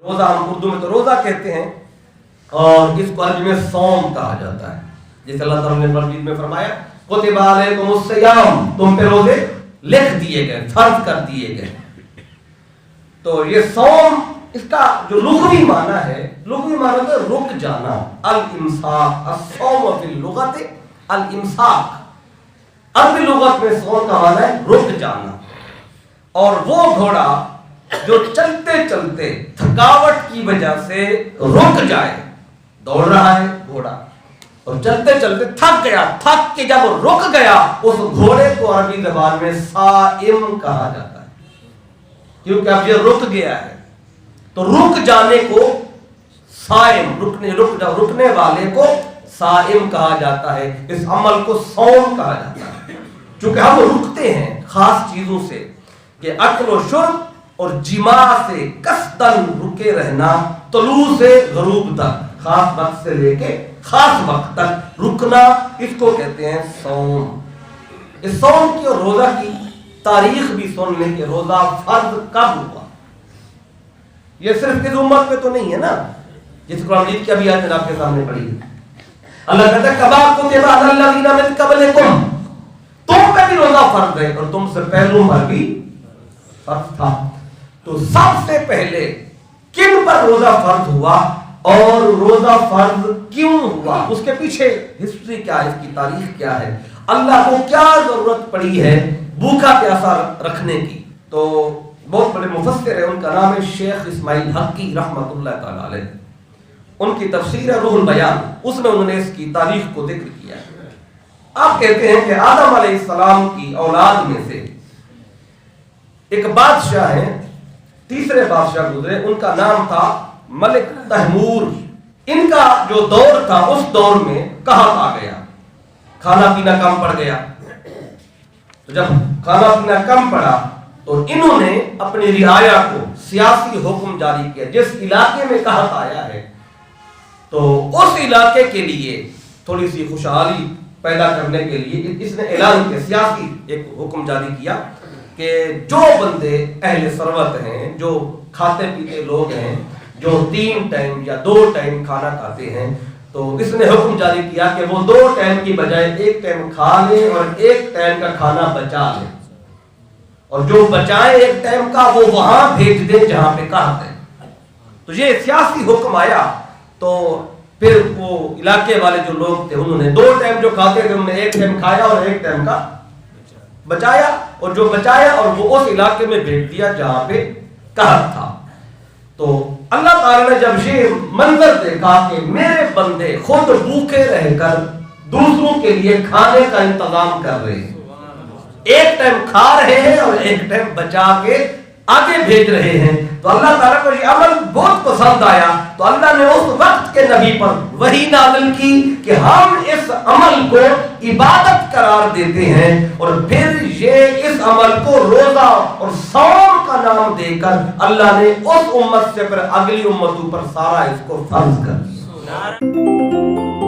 روزہ ہم اردو میں تو روزہ کہتے ہیں اور اس کو عربی میں صوم کہا جاتا ہے. جیسے اللہ تعالیٰ نے مجید میں فرمایا کتب علیکم الصیام، تم پہ روزے لکھ دیے گئے، فرض کر دیے گئے. تو یہ صوم اس کا جو لغوی معنی ہے، لغوی معنی ہے رک جانا، الامساک. الصوم فی اللغت الامساک، عربی لغت میں صوم کا معنی ہے رک جانا. اور وہ گھوڑا جو چلتے چلتے تھکاوٹ کی وجہ سے رک جائے، دوڑ رہا ہے گھوڑا اور چلتے چلتے تھک گیا، تھک کے جب رک گیا اس گھوڑے کو عربی زبان میں صائم کہا جاتا ہے، کیونکہ اب یہ رک گیا ہے. تو رک جانے کو صائم، رکنے والے کو صائم کہا جاتا ہے. اس عمل کو صوم کہا جاتا ہے. چونکہ ہم رکتے ہیں خاص چیزوں سے، کہ اکل و شرب اور جماع سے قصداً رکے رہنا، طلوع سے غروب تک، خاص وقت سے لے کے خاص وقت تک رکنا، اس کو کہتے ہیں صوم. اس صوم کی اور روزہ کی تاریخ بھی سن لیں کہ روزہ فرض کب ہوا. یہ صرف اس امت میں تو نہیں ہے نا، جس قرآن مجید کی ابھی آیت آپ کے سامنے پڑھی ہے. اللہ کہتا ہے کما کتب علی الذین من قبلکم، تم پہ بھی روزہ فرض ہے اور تم سے پہلوں پر بھی فرض تھا. تو سب سے پہلے کن پر روزہ فرض ہوا اور روزہ فرض کیوں ہوا، اس کے پیچھے ہسٹری کیا ہے، اس کی تاریخ کیا ہے، اللہ کو کیا ضرورت پڑی ہے بھوکا پیاسا رکھنے کی. تو بہت بڑے مفسر ہیں، ان کا نام ہے شیخ اسماعیل حقی رحمۃ اللہ تعالی علیہ. ان کی تفسیر ہے روح البیان، اس میں انہوں نے اس کی تاریخ کو ذکر کیا ہے. آپ کہتے ہیں کہ آدم علیہ السلام کی اولاد میں سے ایک بادشاہ ہیں، تیسرے بادشاہ گزرے، ان کا نام تھا ملک تیمور. ان کا جو دور تھا اس دور میں قحط آ گیا، کھانا پینا کم پڑ گیا. تو جب کھانا پینا کم پڑا تو انہوں نے اپنی رعایا کو سیاسی حکم جاری کیا. جس علاقے میں قحط آیا ہے تو اس علاقے کے لیے تھوڑی سی خوشحالی پیدا کرنے کے لیے اس نے اعلان کیا، سیاسی ایک حکم جاری کیا کہ جو بندے اہل ثروت ہیں، جو کھاتے پیتے لوگ ہیں، جو 3 ٹائم یا 2 ٹائم کھانا کھاتے ہیں، تو اس نے حکم جاری کیا کہ وہ 2 ٹائم کی بجائے 1 ٹائم کھا لیں اور 1 ٹائم کا کھانا بچا لیں، اور جو بچائے 1 ٹائم کا وہ وہاں بھیج دیں جہاں پہ قحط ہے. تو یہ سیاسی حکم آیا تو پھر وہ علاقے والے جو لوگ تھے انہوں نے 2 ٹائم جو کھاتے تھے انہوں نے 1 ٹائم کھایا اور 1 ٹائم کا بچایا، اور جو بچایا اور وہ اس علاقے میں بھیج دیا جہاں پہ قحط تھا. تو اللہ تعالی نے جب یہ منظر دیکھا کہ میرے بندے خود بھوکے رہ کر دوسروں کے لیے کھانے کا انتظام کر رہے ہیں، 1 ٹائم کھا رہے ہیں اور 1 ٹائم بچا کے آگے بھیج رہے ہیں، تو اللہ تعالیٰ کو یہ عمل بہت پسند آیا. تو اللہ نے اس وقت کے نبی پر وحی نازل کی کہ ہم اس عمل کو عبادت قرار دیتے ہیں، اور پھر یہ اس عمل کو روزہ اور صوم کا نام دے کر اللہ نے اس امت سے پھر اگلی امتوں پر سارا اس کو فرض کر دیا.